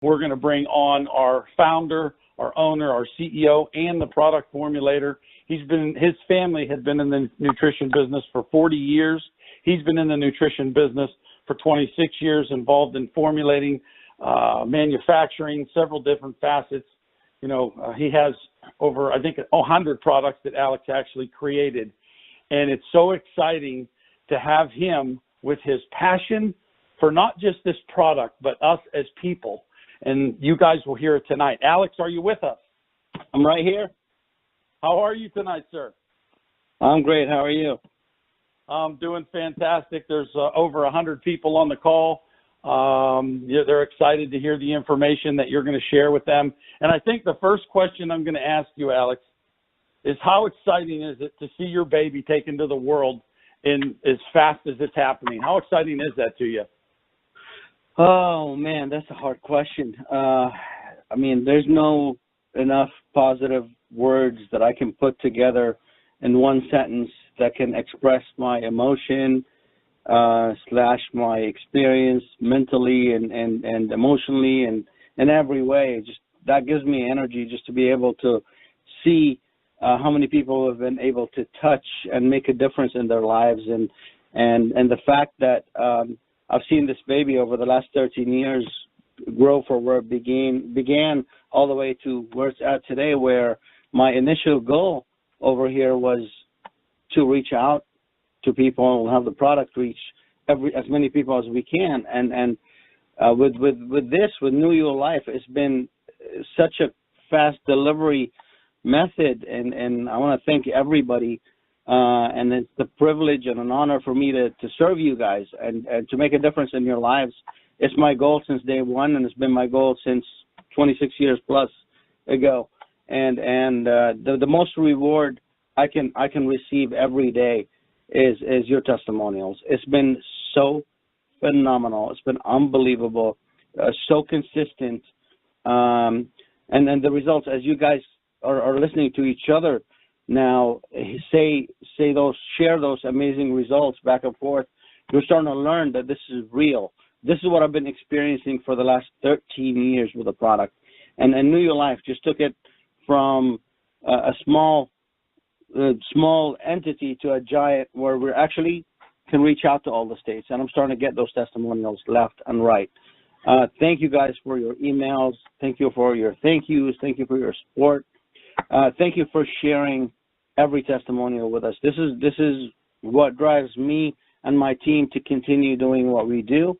we're going to bring on our founder, our owner, our CEO, and the product formulator. His family had been in the nutrition business for 40 years. He's been in the nutrition business for 26 years, involved in formulating, manufacturing, several different facets. He has over, I think, 100 products that Alex actually created. And it's so exciting to have him with his passion for not just this product, but us as people. And you guys will hear it tonight. Alex, are you with us? I'm right here. How are you tonight, sir? I'm great. How are you? I'm doing fantastic. There's over 100 people on the call. They're excited to hear the information that you're going to share with them. And I think the first question I'm going to ask you, Alex, is how exciting is it to see your baby taken to the world in as fast as it's happening? How exciting is that to you? Oh, man, that's a hard question. There's no enough positive words that I can put together in one sentence that can express my emotion / my experience mentally and emotionally and in every way. Just that gives me energy just to be able to see how many people have been able to touch and make a difference in their lives, and the fact that I've seen this baby over the last 13 years grow from where it began all the way to where it's at today, where my initial goal over here was to reach out to people and have the product reach as many people as we can. And with New Your Life, it's been such a fast delivery method, and I want to thank everybody. And it's the privilege and an honor for me to serve you guys and to make a difference in your lives. It's my goal since day one, and it's been my goal since 26 years plus ago. And the most reward I can receive every day is your testimonials. It's been so phenomenal. It's been unbelievable, so consistent. And then the results, as you guys are listening to each other now, share those amazing results back and forth. You're starting to learn that this is real. This is what I've been experiencing for the last 13 years with the product. And New Your Life just took it from a small entity to a giant, where we actually can reach out to all the states. And I'm starting to get those testimonials left and right. Thank you guys for your emails. Thank you for your thank yous. Thank you for your support. Thank you for sharing every testimonial with us. This is what drives me and my team to continue doing what we do.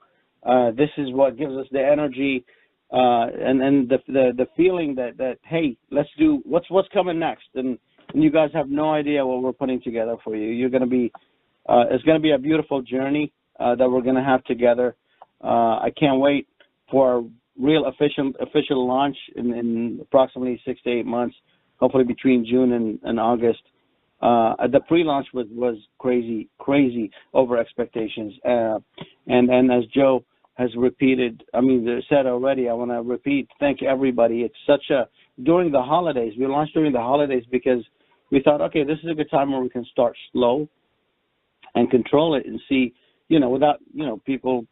This is what gives us the energy and the feeling that hey, let's do what's coming next. And you guys have no idea what we're putting together for you. You're going to be it's going to be a beautiful journey that we're going to have together. I can't wait for a real official launch in approximately 6 to 8 months. Hopefully between June and August. The pre-launch was crazy over expectations. And as Joe has said already, I want to repeat, thank everybody. It's during the holidays, we launched during the holidays because we thought, okay, this is a good time where we can start slow and control it and see, without, people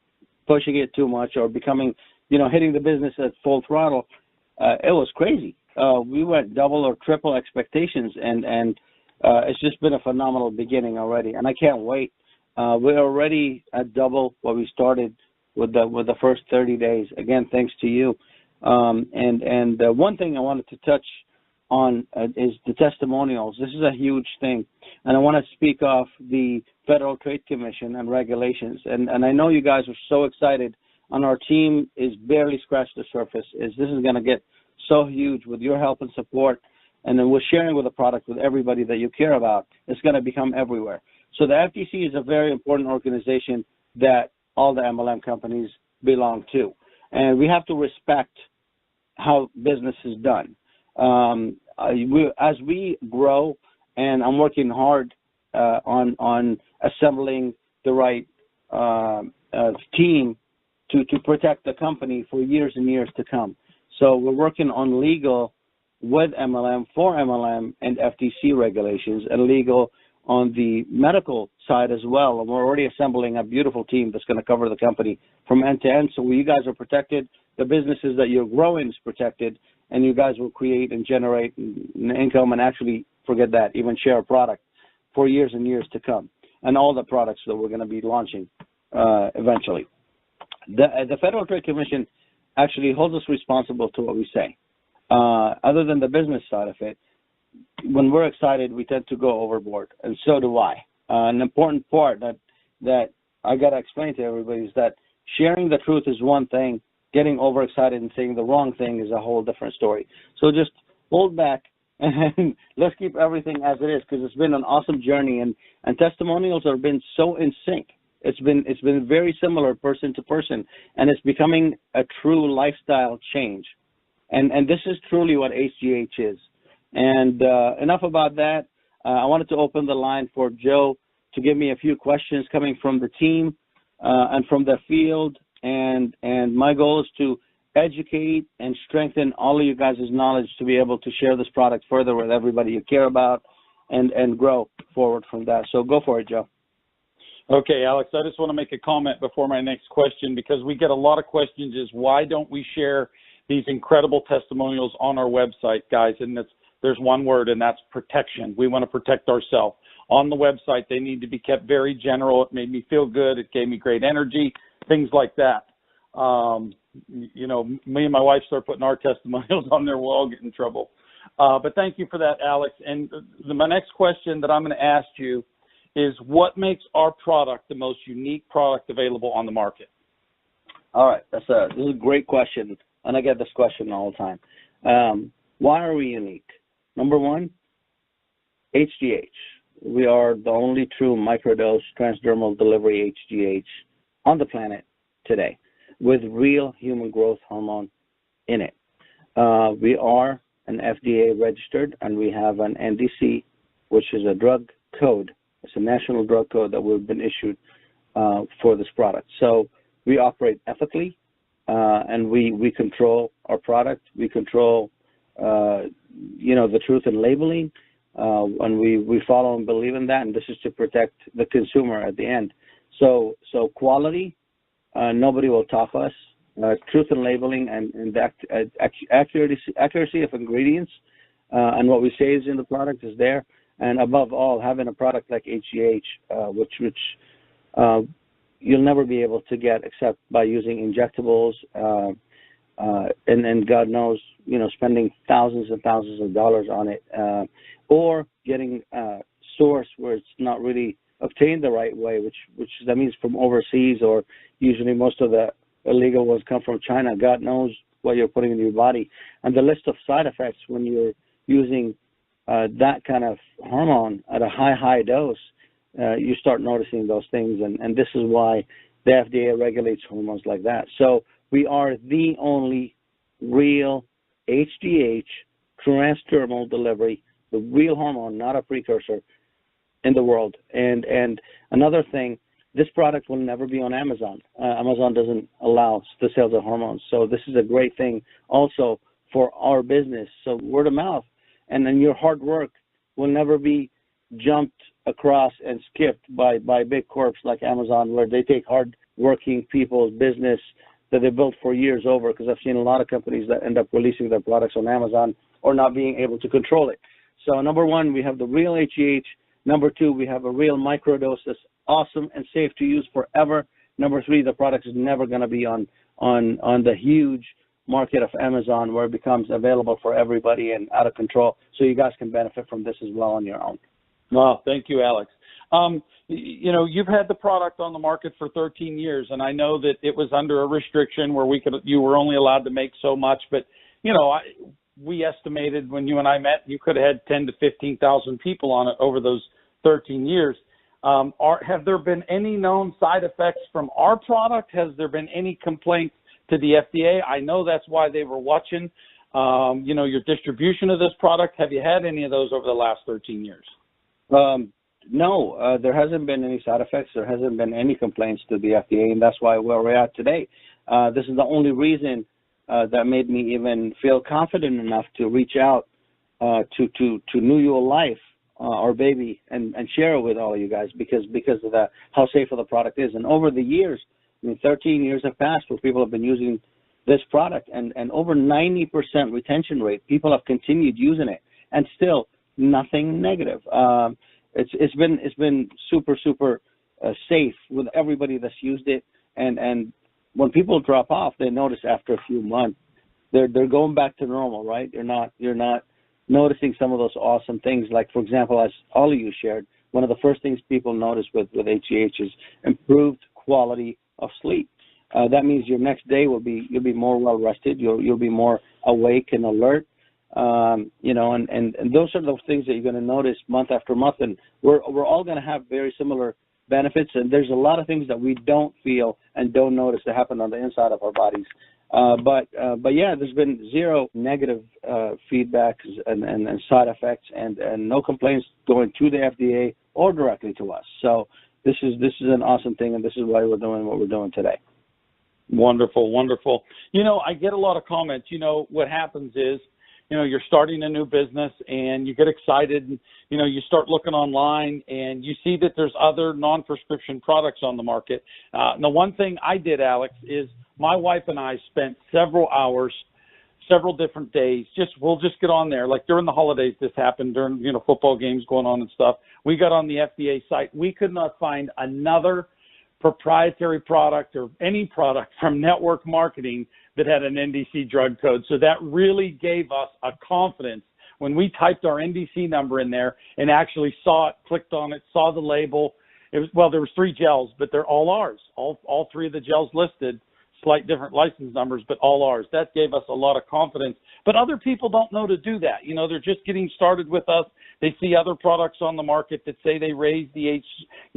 pushing it too much or becoming, hitting the business at full throttle. It was crazy. We went double or triple expectations, and it's just been a phenomenal beginning already, and I can't wait. We're already at double what we started with the first 30 days. Again, thanks to you. And one thing I wanted to touch on is the testimonials. This is a huge thing, and I want to speak off the Federal Trade Commission and regulations. And I know you guys are so excited, and our team is barely scratched the surface. This is going to get so huge with your help and support, and then we're sharing with the product with everybody that you care about. It's going to become everywhere. So the FTC is a very important organization that all the MLM companies belong to, and we have to respect how business is done. As we grow, and I'm working hard on assembling the right team to protect the company for years and years to come. So we're working on legal with MLM, for MLM, and FTC regulations, and legal on the medical side as well. And we're already assembling a beautiful team that's going to cover the company from end to end. So you guys are protected. the businesses that you're growing is protected, and you guys will create and generate income and actually, forget that, even share a product for years and years to come, and all the products that we're going to be launching eventually. The Federal Trade Commission actually holds us responsible to what we say. Other than the business side of it, when we're excited, we tend to go overboard, and so do I. An important part that I got to explain to everybody is that sharing the truth is one thing, getting overexcited and saying the wrong thing is a whole different story. So just hold back and let's keep everything as it is, because it's been an awesome journey, and testimonials have been so in sync. It's been very similar person to person, and it's becoming a true lifestyle change. And this is truly what HGH is. And enough about that. I wanted to open the line for Joe to give me a few questions coming from the team and from the field. And my goal is to educate and strengthen all of you guys' knowledge to be able to share this product further with everybody you care about and grow forward from that. So go for it, Joe. Okay, Alex, I just want to make a comment before my next question, because we get a lot of questions is why don't we share these incredible testimonials on our website, guys? And there's one word, and that's protection. We want to protect ourselves. On the website, they need to be kept very general. It made me feel good. It gave me great energy, things like that. You know, me and my wife start putting our testimonials on there, we'll all get in trouble. But thank you for that, Alex. And my next question that I'm going to ask you is, what makes our product the most unique product available on the market? All right, this is a great question, and I get this question all the time. Why are we unique? Number one, HGH. We are the only true microdose transdermal delivery HGH on the planet today with real human growth hormone in it. We are an FDA-registered, and we have an NDC, which is a drug code. It's a national drug code that we've been issued for this product. So we operate ethically, and we control our product. We control, the truth in labeling, and we follow and believe in that. And this is to protect the consumer at the end. So quality, nobody will top us. Truth in labeling and the accuracy of ingredients, and what we say is in the product is there. And above all, having a product like HGH, which you'll never be able to get except by using injectables, and God knows, spending thousands and thousands of dollars on it, or getting a source where it's not really obtained the right way, which that means from overseas, or usually most of the illegal ones come from China. God knows what you're putting in your body. And the list of side effects when you're using that kind of hormone at a high dose, you start noticing those things, and this is why the FDA regulates hormones like that. So we are the only real HGH transdermal delivery, the real hormone, not a precursor, in the world. And another thing, this product will never be on Amazon. Amazon doesn't allow the sales of hormones. So this is a great thing also for our business. So word of mouth, and then your hard work will never be jumped across and skipped by big corps like Amazon, where they take hard-working people's business that they built for years over, because I've seen a lot of companies that end up releasing their products on Amazon or not being able to control it. So number one, we have the real HGH. Number two, we have a real microdose that's awesome and safe to use forever. Number three, the product is never going to be on the huge market of Amazon, where it becomes available for everybody and out of control. So you guys can benefit from this as well on your own. Well, thank you, Alex. You've had the product on the market for 13 years, and I know that it was under a restriction where you were only allowed to make so much. But we estimated when you and I met, you could have had 10 to 15,000 people on it over those 13 years. Have there been any known side effects from our product? Has there been any complaints to the FDA? I know that's why they were watching, your distribution of this product. Have you had any of those over the last 13 years? No, there hasn't been any side effects. There hasn't been any complaints to the FDA, and that's why where we're at today. This is the only reason that made me even feel confident enough to reach out to New Your Life, our baby, and share it with all of you guys, because of how safe of the product is. And over the years, 13 years have passed where people have been using this product, and over 90% retention rate. People have continued using it, and still nothing negative. It's been super safe with everybody that's used it, and when people drop off, they notice after a few months they're going back to normal, right? You're not noticing some of those awesome things, like, for example, as all of you shared, one of the first things people notice with HGH is improved quality of sleep. That means your next day you'll be more well rested. You'll be more awake and alert. You know, and those are the things that you're going to notice month after month. And we're all going to have very similar benefits. And there's a lot of things that we don't feel and don't notice that happen on the inside of our bodies. But yeah, there's been zero negative feedback and side effects, and no complaints going to the FDA or directly to us. So this is an awesome thing, and this is why we're doing what we're doing today. Wonderful, wonderful. You know, I get a lot of comments. You know, what happens is, you know, you're starting a new business and you get excited and, you know, you start looking online and you see that there's other non-prescription products on the market. The one thing I did, Alex, is my wife and I spent several hours, several different days. We'll just get on there. Like during the holidays, this happened during, you know, football games going on and stuff. We got on the FDA site. We could not find another proprietary product or any product from network marketing that had an NDC drug code. So that really gave us a confidence when we typed our NDC number in there and actually saw it, clicked on it, saw the label. It was, well, there was 3 gels, but they're all ours. All 3 of the gels listed, slight different license numbers, but all ours. That gave us a lot of confidence. But other people don't know to do that. You know, they're just getting started with us. They see other products on the market that say they raise the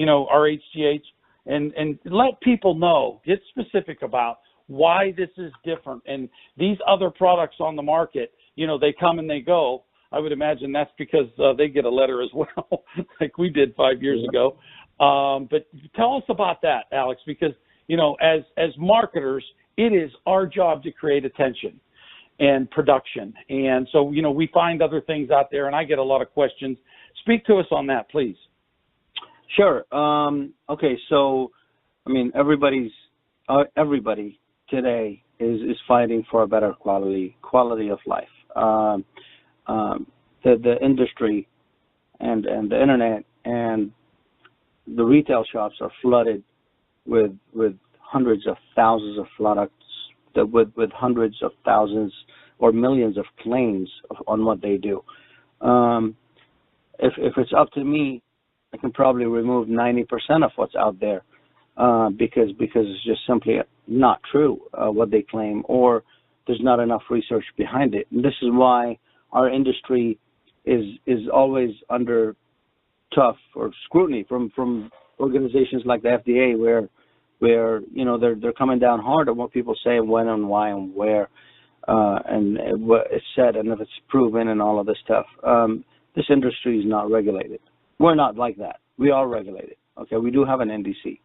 our HGH. And let people know, get specific about why this is different. And these other products on the market, you know, they come and they go. I would imagine that's because they get a letter as well, like we did 5 years ago. But tell us about that, Alex, because, you know, as marketers, it is our job to create attention and production. And so, you know, we find other things out there, and I get a lot of questions. Speak to us on that, please. Sure. Okay. So, I mean, everybody today is fighting for a better quality of life. The industry and the internet and the retail shops are flooded with hundreds of thousands of products with hundreds of thousands or millions of claims on what they do. If it's up to me, I can probably remove 90% of what's out there because it's just simply not true what they claim, or there's not enough research behind it. And this is why our industry is always under tough or scrutiny from organizations like the FDA, where you know they're coming down hard on what people say and when and why and where and what it's said and if it's proven and all of this stuff. This industry is not regulated. We're not like that. We are regulated. Okay, we do have an NDC.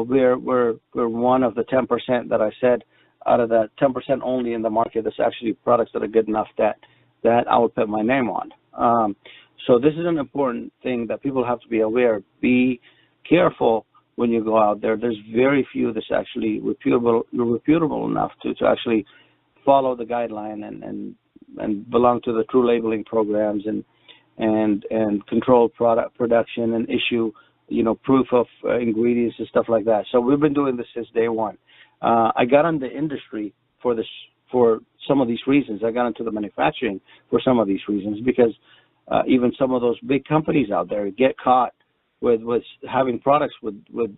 We're one of the 10% that I said out of that 10% only in the market that's actually products that are good enough that I would put my name on. So this is an important thing that people have to be aware. Be careful when you go out there. There's very few that's actually reputable enough to actually follow the guideline and belong to the true labeling programs and control product production and issue, you know, proof of ingredients and stuff like that. So we've been doing this since day one. I got into the industry for some of these reasons. I got into the manufacturing for some of these reasons because even some of those big companies out there get caught with having products with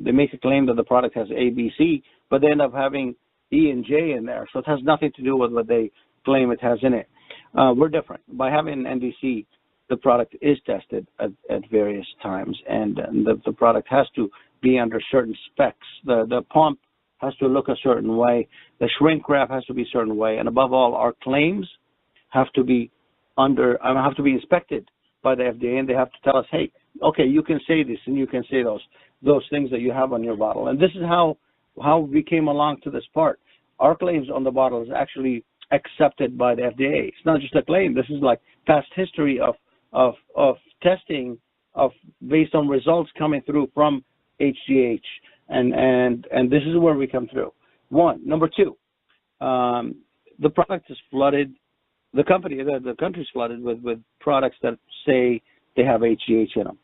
they make a claim that the product has A, B, C, but they end up having E and J in there. So it has nothing to do with what they claim it has in it. We're different. By having an NDC, the product is tested at various times, and the product has to be under certain specs. The pump has to look a certain way. The shrink wrap has to be a certain way, and above all, our claims have to be inspected by the FDA, and they have to tell us, hey, okay, you can say this and you can say those things that you have on your bottle. And this is how we came along to this part. Our claims on the bottle is actually accepted by the FDA. It's not just a claim. This is like past history of testing based on results coming through from HGH, and this is where we come through. One. Number two, the product is flooded. The country's flooded with products that say they have HGH in them.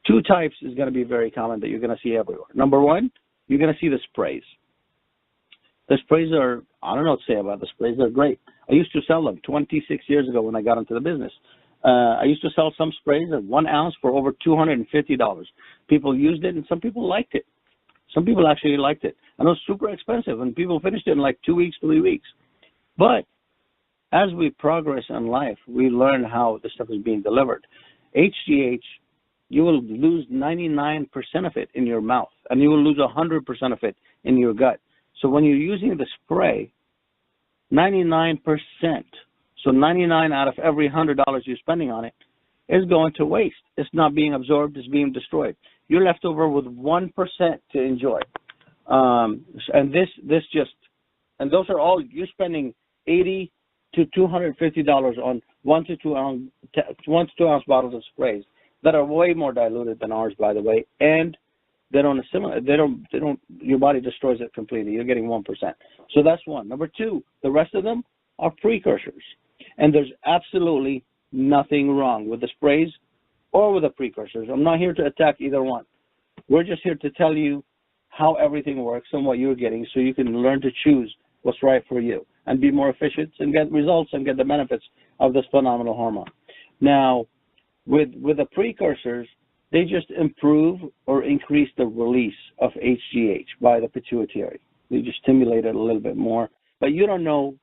Two types is going to be very common that you're going to see everywhere. Number one, you're going to see the sprays. The sprays are, I don't know what to say about the sprays. They're great. I used to sell them 26 years ago when I got into the business. I used to sell some sprays at 1 ounce for over $250. People used it, and some people liked it. Some people actually liked it. And it was super expensive, and people finished it in like 2 weeks, 3 weeks. But as we progress in life, we learn how the stuff is being delivered. HGH, you will lose 99% of it in your mouth, and you will lose 100% of it in your gut. So when you're using the spray, 99%, so 99 out of every $100 you're spending on it is going to waste. It's not being absorbed, it's being destroyed. You're left over with 1% to enjoy. And those are all, you're spending $80 to $250 on 1 to 2 ounce bottles of sprays that are way more diluted than ours, by the way, and they don't assimilate. They don't. Your body destroys it completely. You're getting 1%. So that's one. Number two, the rest of them are precursors, and there's absolutely nothing wrong with the sprays or with the precursors. I'm not here to attack either one. We're just here to tell you how everything works and what you're getting, so you can learn to choose what's right for you and be more efficient and get results and get the benefits of this phenomenal hormone. Now, with the precursors, they just improve or increase the release of HGH by the pituitary. They just stimulate it a little bit more. But you don't know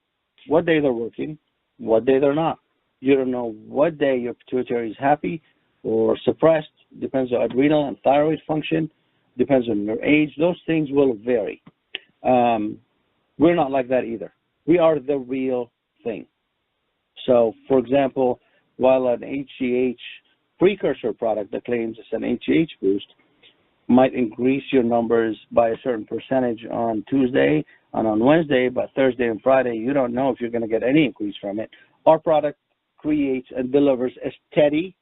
what day they're working, what day they're not. You don't know what day your pituitary is happy or suppressed. Depends on adrenal and thyroid function. Depends on your age. Those things will vary. We're not like that either. We are the real thing. So, for example, while an HGH precursor product that claims it's an HGH boost might increase your numbers by a certain percentage on Tuesday and on Wednesday, but Thursday and Friday, you don't know if you're going to get any increase from it. Our product creates and delivers a steady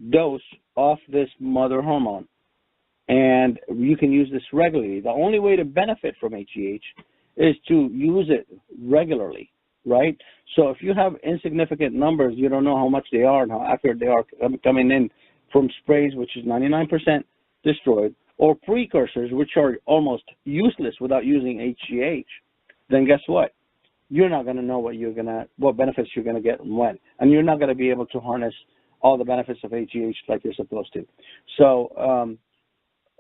dose of this mother hormone, and you can use this regularly. The only way to benefit from HGH is to use it regularly, right? So if you have insignificant numbers, you don't know how much they are and how accurate they are coming in from sprays, which is 99% destroyed, or precursors, which are almost useless without using HGH, then guess what? You're not going to know what benefits you're going to get and when, and you're not going to be able to harness all the benefits of HGH like you're supposed to. So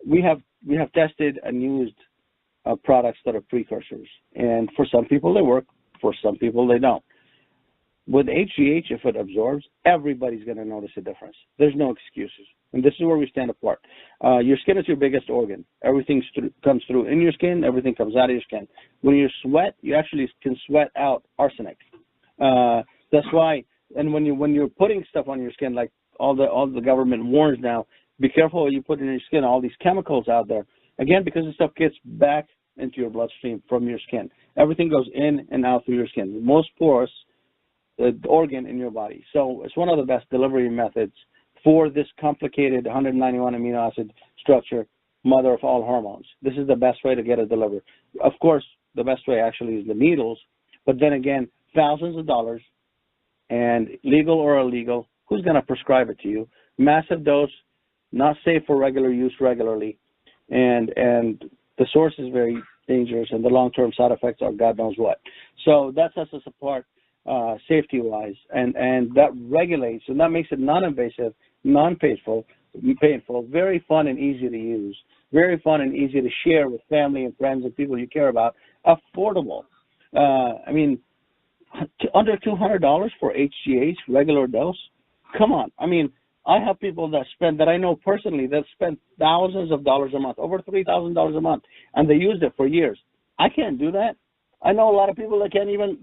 we have tested and used products that are precursors, and for some people they work, for some people they don't. With HGH, if it absorbs, everybody's going to notice a difference. There's no excuses, and this is where we stand apart. Your skin is your biggest organ. Everything comes through in your skin, everything comes out of your skin. When you sweat, you actually can sweat out arsenic. That's why, and when you're putting stuff on your skin, like all the government warns now, be careful what you put in your skin, all these chemicals out there. Again, because the stuff gets back into your bloodstream from your skin. Everything goes in and out through your skin. The most porous organ in your body. So it's one of the best delivery methods for this complicated 191 amino acid structure, mother of all hormones. This is the best way to get it delivered. Of course, the best way actually is the needles, but then again, thousands of dollars, and legal or illegal, who's going to prescribe it to you? Massive dose, not safe for regular use regularly, and the source is very dangerous, and the long-term side effects are God knows what. So that sets us apart safety-wise, and that regulates, and that makes it non-invasive, non-painful, very fun and easy to use, very fun and easy to share with family and friends and people you care about, affordable. I mean, under $200 for HGH, regular dose? Come on. I mean, I have people that I know personally that spend thousands of dollars a month, over $3,000 a month, and they used it for years. I can't do that. I know a lot of people that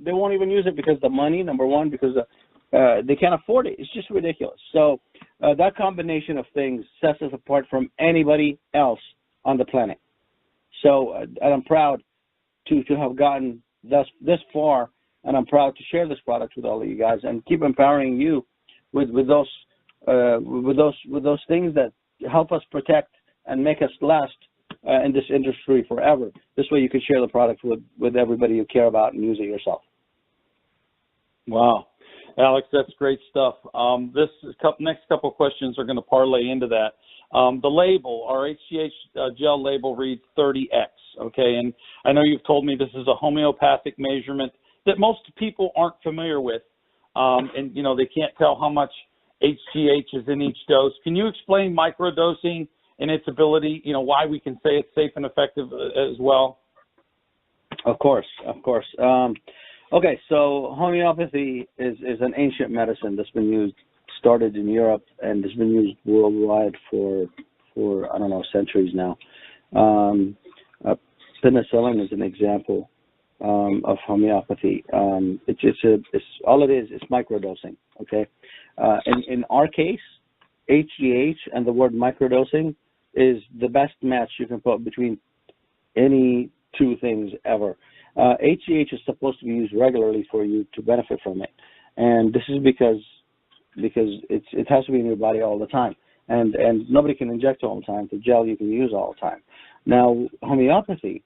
they won't even use it because the money, number one, because they can't afford it. It's just ridiculous. So that combination of things sets us apart from anybody else on the planet. So and I'm proud to have gotten this far, and I'm proud to share this product with all of you guys and keep empowering you with those things that help us protect and make us last in this industry forever. This way you can share the product with everybody you care about and use it yourself. Wow. Alex, that's great stuff. Next couple of questions are going to parlay into that. The label, our HGH gel label reads 30X, okay? And I know you've told me this is a homeopathic measurement that most people aren't familiar with, and, you know, they can't tell how much HGH is in each dose. Can you explain microdosing and its ability, you know, why we can say it's safe and effective as well? Of course. Okay, so homeopathy is an ancient medicine that's been started in Europe, and has been used worldwide for I don't know, centuries now. Penicillin is an example of homeopathy. It's all it is microdosing. Okay, in our case, HGH and the word microdosing is the best match you can put between any two things ever. HGH is supposed to be used regularly for you to benefit from it, and this is because it has to be in your body all the time, and nobody can inject all the time. The gel you can use all the time. Now, homeopathy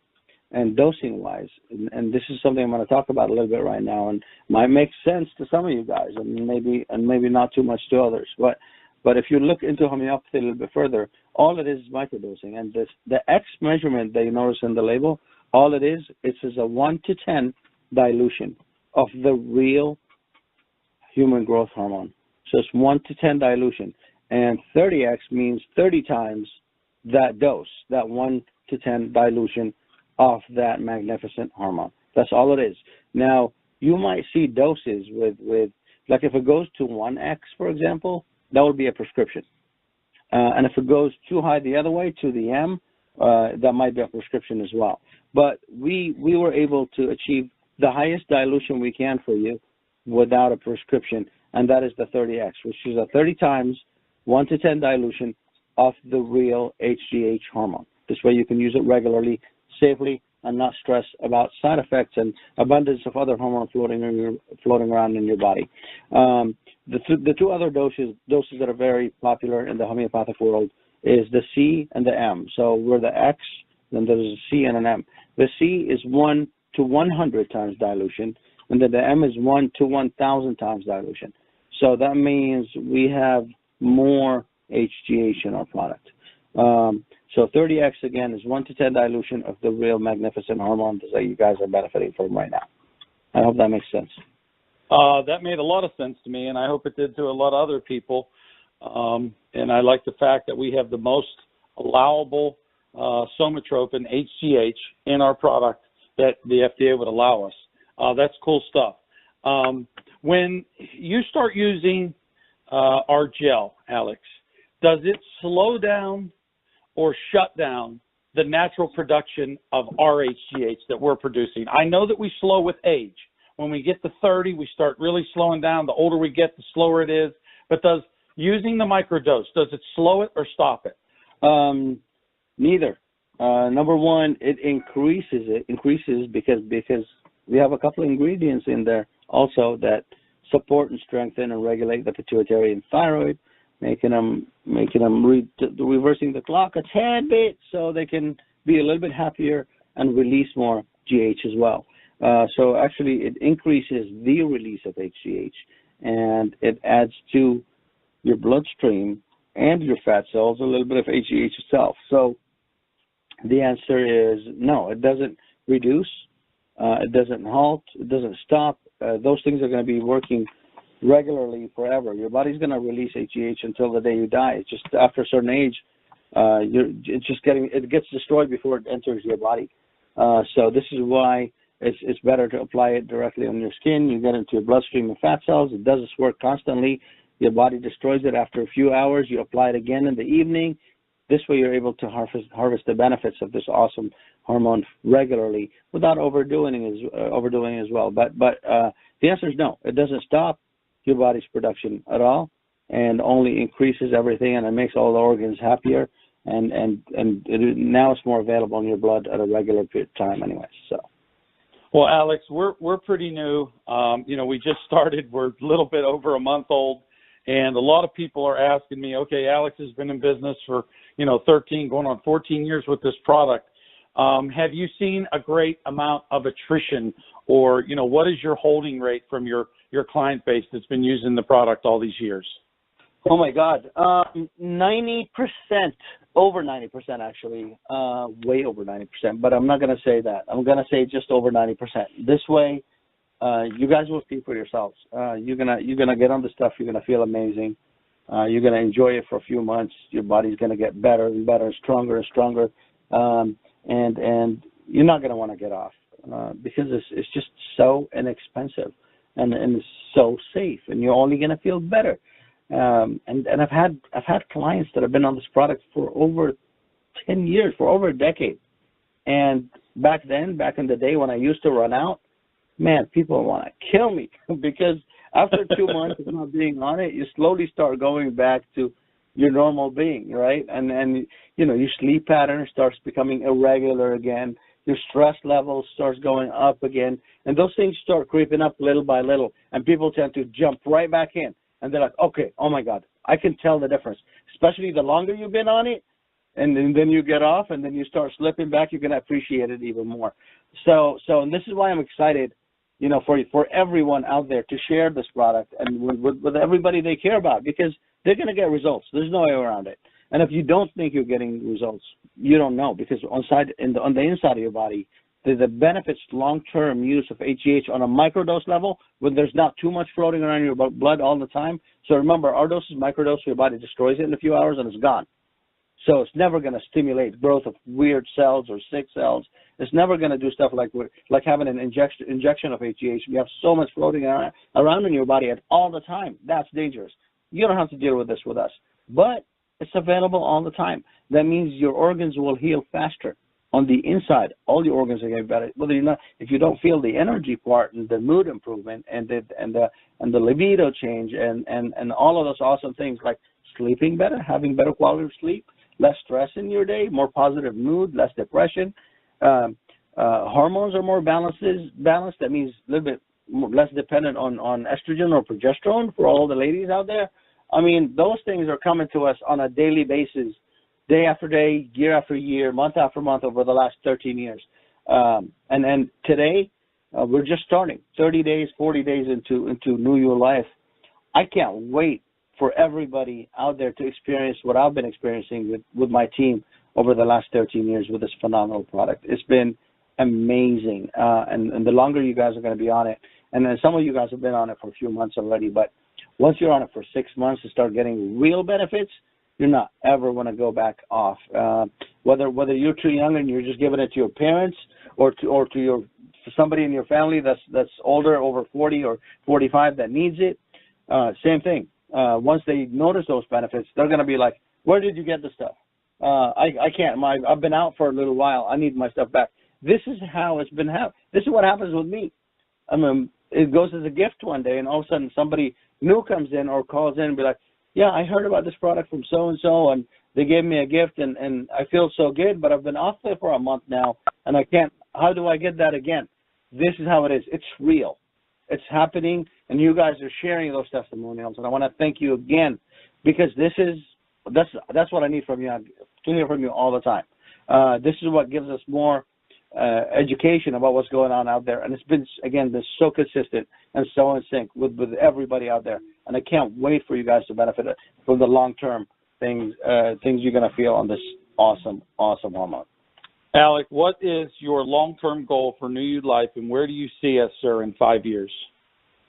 and dosing wise, and this is something I'm going to talk about a little bit right now, and might make sense to some of you guys, and maybe not too much to others. But if you look into homeopathy a little bit further, all it is microdosing, and the X measurement that you notice in the label, all it is, it's a 1 to 10 dilution of the real human growth hormone. So it's 1 to 10 dilution, and 30X means 30 times that dose, that 1 to 10 dilution of that magnificent hormone. That's all it is. Now, you might see doses with like if it goes to 1X, for example, that would be a prescription. And if it goes too high the other way, to the M, that might be a prescription as well. But we were able to achieve the highest dilution we can for you without a prescription, and that is the 30X, which is a 30 times 1 to 10 dilution of the real HGH hormone. This way you can use it regularly, safely, and not stress about side effects and abundance of other hormones floating around in your body. The two other doses that are very popular in the homeopathic world is the C and the M. So we're the X, then there's a C and an M. The C is 1 to 100 times dilution, and then the M is 1 to 1,000 times dilution. So that means we have more HGH in our product. So 30X, again, is 1 to 10 dilution of the real magnificent hormone that you guys are benefiting from right now. I hope that makes sense. That made a lot of sense to me, and I hope it did to a lot of other people. And I like the fact that we have the most allowable somatropin, HGH, in our product that the FDA would allow us. That's cool stuff. When you start using our gel, Alex, does it slow down or shut down the natural production of our HGH that we're producing? I know that we slow with age. When we get to 30, we start really slowing down. The older we get, the slower it is. But does using the microdose, does it slow it or stop it? Neither. Number one, it increases because we have a couple of ingredients in there also that support and strengthen and regulate the pituitary and thyroid, making them reversing the clock a tad bit so they can be a little bit happier and release more GH as well. So actually it increases the release of HGH, and it adds to your bloodstream and your fat cells a little bit of HGH itself. So the answer is no, it doesn't reduce, it doesn't halt, it doesn't stop. Those things are going to be working regularly forever. Your body's going to release HGH until the day you die. It's just after a certain age, it gets destroyed before it enters your body. So this is why it's better to apply it directly on your skin. You get into your bloodstream and fat cells. It does its work constantly. Your body destroys it after a few hours. You apply it again in the evening. This way you're able to harvest the benefits of this awesome hormone regularly without overdoing it as well. But the answer is no. It doesn't stop your body's production at all, and only increases everything, and it makes all the organs happier. And now it's more available in your blood at a regular period of time, anyway. So. Well, Alex, we're pretty new. We just started. We're a little bit over a month old, And a lot of people are asking me, okay, Alex has been in business for, 13, going on 14 years with this product. Have you seen a great amount of attrition, or, what is your holding rate from your client base that's been using the product all these years? Oh my God, 90%, over 90% actually, way over 90%. But I'm not going to say that. I'm going to say just over 90%. This way, you guys will see for yourselves. You're gonna get on the stuff. You're gonna feel amazing. You're gonna enjoy it for a few months. Your body's gonna get better and better, stronger and stronger, and you're not gonna want to get off because it's just so inexpensive and it's so safe, and you're only gonna feel better. And I've had clients that have been on this product for over 10 years, for over a decade. And back in the day when I used to run out, man, people want to kill me because after 2 months of not being on it, you slowly start going back to your normal being, right? And your sleep pattern starts becoming irregular again. Your stress level starts going up again. And those things start creeping up little by little. And people tend to jump right back in. And they're like, okay, oh my God, I can tell the difference. Especially the longer you've been on it, and then you get off, and then you start slipping back, you're going to appreciate it even more. So and this is why I'm excited, for everyone out there to share this product and with everybody they care about, because they're going to get results. There's no way around it. And if you don't think you're getting results, you don't know, because on the inside of your body, the benefits long-term use of HGH on a microdose level, when there's not too much floating around your blood all the time. So remember, our dose is microdose, so your body destroys it in a few hours and it's gone. So it's never going to stimulate growth of weird cells or sick cells. It's never going to do stuff like having an injection of HGH. You have so much floating around in your body at all the time. That's dangerous. You don't have to deal with this with us. But it's available all the time. That means your organs will heal faster. On the inside, all your organs are getting better. If you don't feel the energy part and the mood improvement and the libido change and all of those awesome things like sleeping better, having better quality of sleep, less stress in your day, more positive mood, less depression. Hormones are more balanced. That means a little bit less dependent on estrogen or progesterone for all the ladies out there. I mean, those things are coming to us on a daily basis, day after day, year after year, month after month over the last 13 years. And today, we're just starting 30 days, 40 days into New Year life. I can't wait for everybody out there to experience what I've been experiencing with my team over the last 13 years with this phenomenal product. It's been amazing. And the longer you guys are going to be on it, and then some of you guys have been on it for a few months already, but once you're on it for 6 months to start getting real benefits, you're not ever going to go back off. Whether you're too young and you're just giving it to your parents or to somebody in your family that's older, over 40 or 45 that needs it, same thing. Once they notice those benefits, they're going to be like, where did you get the stuff? I can't. I've been out for a little while. I need my stuff back. This is how it's been happening. This is what happens with me. I mean, it goes as a gift one day, and all of a sudden somebody new comes in or calls in and be like, yeah, I heard about this product from so-and-so, and they gave me a gift, and I feel so good, but I've been off there for a month now, and I can't. How do I get that again? This is how it is. It's real. It's happening, and you guys are sharing those testimonials, and I want to thank you again, because that's what I need from you. To hear from you all the time. This is what gives us more education about what's going on out there, and it's been so consistent and so in sync with everybody out there, and I can't wait for you guys to benefit from the long-term things you're going to feel on this awesome hormone. Alec, what is your long-term goal for New You Life, and where do you see us, sir, in 5 years?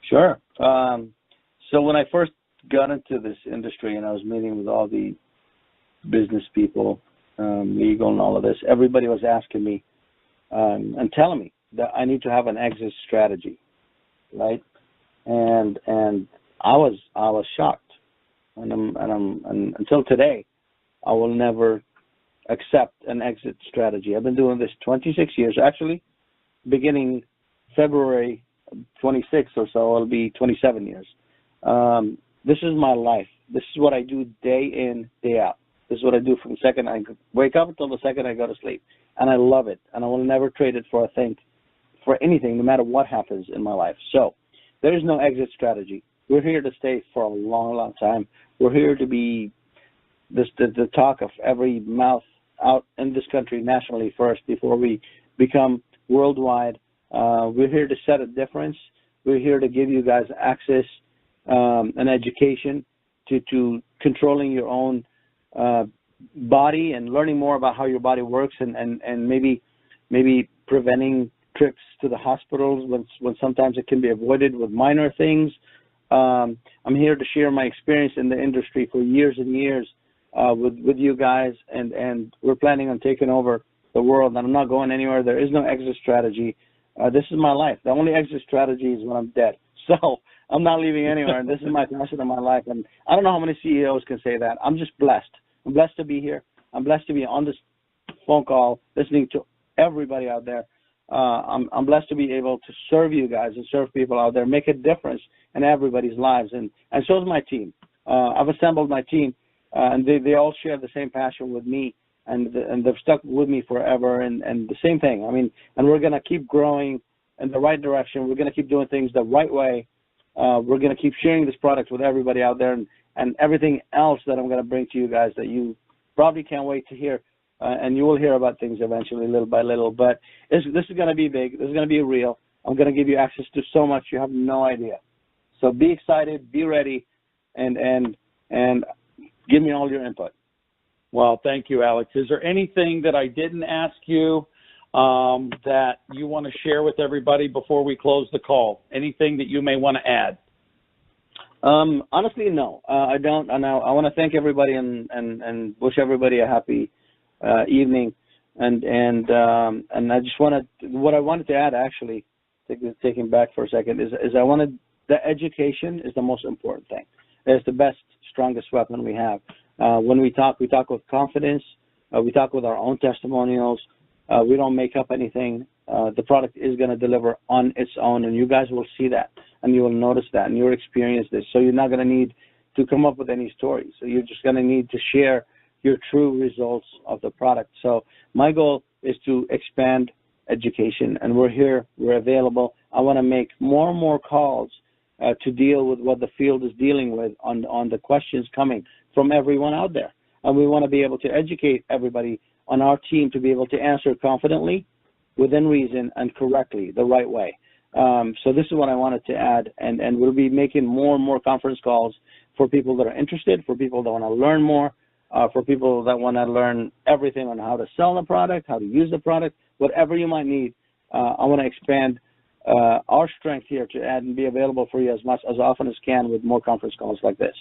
Sure. So when I first got into this industry and I was meeting with all the business people, legal and all of this, everybody was asking me and telling me that I need to have an exit strategy, right? And I was shocked, and until today, I will never accept an exit strategy. I've been doing this 26 years. Actually, beginning February 26th or so, it'll be 27 years. This is my life. This is what I do day in, day out. This is what I do from the second I wake up until the second I go to sleep. And I love it. And I will never trade it for anything, no matter what happens in my life. So there is no exit strategy. we're here to stay for a long, long time. We're here to be the talk of every mouth out in this country nationally first before we become worldwide. We're here to set a difference. We're here to give you guys access and education to controlling your own body and learning more about how your body works, and maybe preventing trips to the hospitals when sometimes it can be avoided with minor things. I'm here to share my experience in the industry for years and years with you guys, and we're planning on taking over the world, and I'm not going anywhere. There is no exit strategy. This is my life. The only exit strategy is when I'm dead. So I'm not leaving anywhere, and this is my passion of my life. And I don't know how many CEOs can say that. I'm just blessed. I'm blessed to be here. I'm blessed to be on this phone call listening to everybody out there. I'm blessed to be able to serve you guys and serve people out there, make a difference in everybody's lives. And so is my team. I've assembled my team, and they all share the same passion with me, and they've stuck with me forever. And the same thing. I mean, and we're going to keep growing in the right direction. We're going to keep doing things the right way. We're going to keep sharing this product with everybody out there, and everything else that I'm going to bring to you guys that you probably can't wait to hear. And you will hear about things eventually, little by little. But this is going to be big. This is going to be real. I'm going to give you access to so much you have no idea. So be excited, be ready, and give me all your input. Well, thank you, Alex. Is there anything that I didn't ask you that you want to share with everybody before we close the call? Anything that you may want to add? Honestly, no, I don't. And I want to thank everybody and wish everybody a happy evening. And I just what I wanted to add, actually, taking back for a second, is the education is the most important thing. It's the best, strongest weapon we have. When we talk with confidence. We talk with our own testimonials. We don't make up anything. The product is going to deliver on its own, and you guys will see that, and you will notice that, and you'll experience this. So you're not going to need to come up with any stories. So you're just going to need to share your true results of the product. So my goal is to expand education, and we're here. We're available. I want to make more and more calls to deal with what the field is dealing with on the questions coming from everyone out there. And we want to be able to educate everybody on our team to be able to answer confidently, within reason, and correctly, the right way. So this is what I wanted to add, and we'll be making more and more conference calls for people that are interested, for people that want to learn more, for people that want to learn everything on how to sell the product, how to use the product, whatever you might need. I want to expand our strength here to add and be available for you as often as can with more conference calls like this.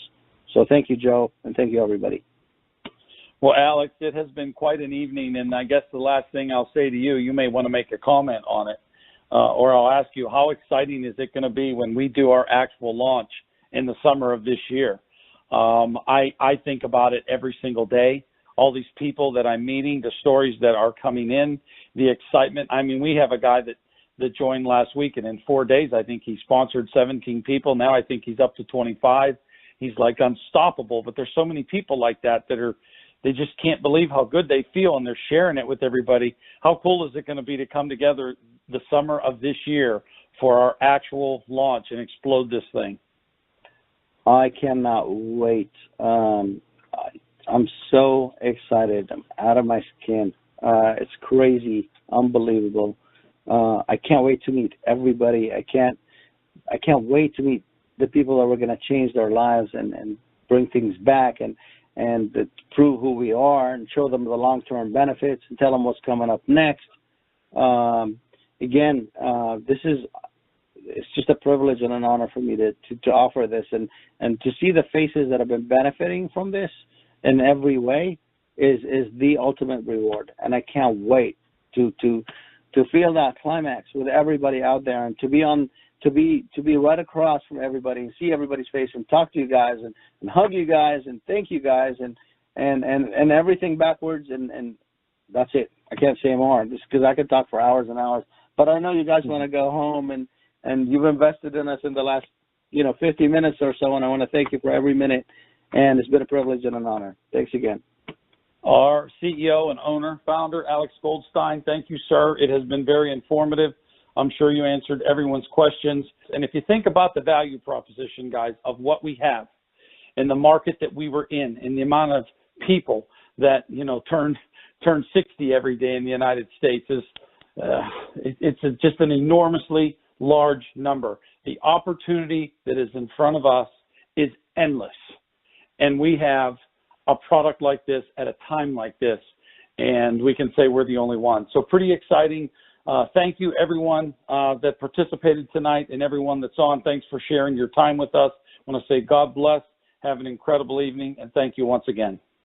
So thank you, Joe, and thank you, everybody. Well, Alex, it has been quite an evening, and I guess the last thing I'll say to you, you may want to make a comment on it, or I'll ask you, how exciting is it going to be when we do our actual launch in the summer of this year? I think about it every single day, all these people that I'm meeting, the stories that are coming in, the excitement. I mean, we have a guy that joined last week, and in 4 days, I think he sponsored 17 people. Now I think he's up to 25. He's like unstoppable, but there's so many people like that they just can't believe how good they feel, and they're sharing it with everybody. How cool is it going to be to come together the summer of this year for our actual launch and explode this thing? I cannot wait. I'm so excited. I'm out of my skin. It's crazy, unbelievable. I can't wait to meet everybody. I can't wait to meet the people that we're going to change their lives and bring things back and prove who we are and show them the long-term benefits and tell them what's coming up next. Again, it's just a privilege and an honor for me to offer this and to see the faces that have been benefiting from this in every way is the ultimate reward. And I can't wait to feel that climax with everybody out there and to be right across from everybody and see everybody's face and talk to you guys and hug you guys and thank you guys and everything backwards and that's it. I can't say more just because I could talk for hours and hours. But I know you guys want to go home and you've invested in us in the last 50 minutes or so, and I want to thank you for every minute. And it's been a privilege and an honor. Thanks again. Our CEO and owner, founder, Alex Goldstein, thank you, sir. It has been very informative. I'm sure you answered everyone's questions. And if you think about the value proposition, guys, of what we have in the market that we were in the amount of people that, turn 60 every day in the United States is, it's just an enormously large number. The opportunity that is in front of us is endless. And we have a product like this at a time like this, and we can say we're the only one. So pretty exciting. Thank you, everyone that participated tonight, and everyone that's on. Thanks for sharing your time with us. I want to say God bless. Have an incredible evening, and thank you once again.